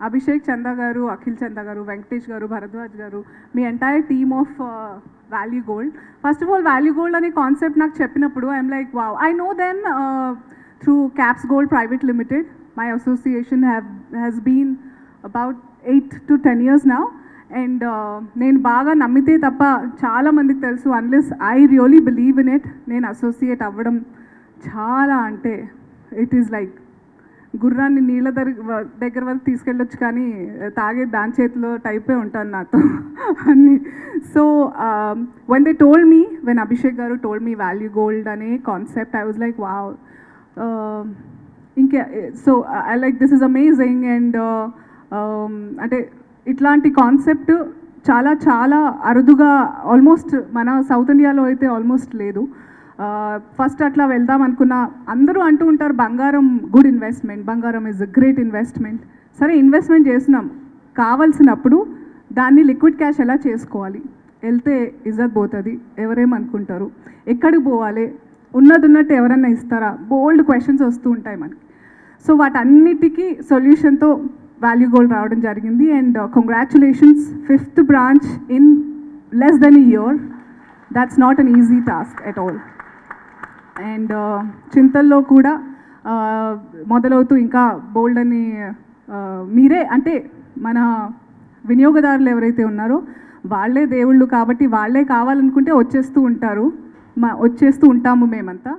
అభిషేక్ చందా గారు, అఖిల్ చందా గారు, వెంకటేష్ గారు, భరద్వాజ్ గారు, మీ entire team of Value Gold. First of all Value Gold అనే కాన్సెప్ట్ నాకు చెప్పినప్పుడు I'm like wow, I know them through Caps Gold Private Limited. My association has been about 8 to 10 years now. And నేను బాగా నమ్మితే తప్ప చాలామందికి తెలుసు, unless I really believe in it, నేను అసోసియేట్ అవ్వడం చాలా అంటే ఇట్ ఈస్ లైక్ గుర్రాన్ని నీళ్ళ దగ్గర వరకు తీసుకెళ్ళొచ్చు కానీ తాగే దాని చేతిలో టైపే ఉంటాను నాతో అన్ని. So when they told me, when Abhishek గారు టోల్డ్ మీ వాల్యూ గోల్డ్ అనే concept, I was like wow, ఇంకా so I like this is amazing. And అంటే ఇట్లాంటి కాన్సెప్ట్ చాలా చాలా అరుదుగా, ఆల్మోస్ట్ మన సౌత్ ఇండియాలో అయితే ఆల్మోస్ట్ లేదు. ఫస్ట్ అట్లా వెళ్దాం అనుకున్న, అందరూ అంటూ ఉంటారు బంగారం గుడ్ ఇన్వెస్ట్మెంట్, బంగారం ఈజ్ అ గ్రేట్ ఇన్వెస్ట్మెంట్. సరే ఇన్వెస్ట్మెంట్ చేసినాం, కావాల్సినప్పుడు దాన్ని లిక్విడ్ క్యాష్ ఎలా చేసుకోవాలి, వెళ్తే ఇజ్జత్ పోతుంది, ఎవరేమనుకుంటారు, ఎక్కడికి పోవాలి, ఉన్నట్టు ఎవరన్నా ఇస్తారా, బోల్డ్ క్వశ్చన్స్ వస్తూ ఉంటాయి మనకి. సో వాటన్నిటికీ సొల్యూషన్తో వాల్యూ గోల్డ్ రావడం జరిగింది. And congratulations, 5th branch in less than a year. That's not an easy task at all. And చింతల్లో కూడా మొదలవుతూ ఇంకా బోల్డ్ అని మీరే, అంటే మన వినియోగదారులు ఎవరైతే ఉన్నారో వాళ్ళే దేవుళ్ళు కాబట్టి వాళ్ళే కావాలనుకుంటే వచ్చేస్తూ ఉంటారు, వచ్చేస్తూ ఉంటాము మేమంతా.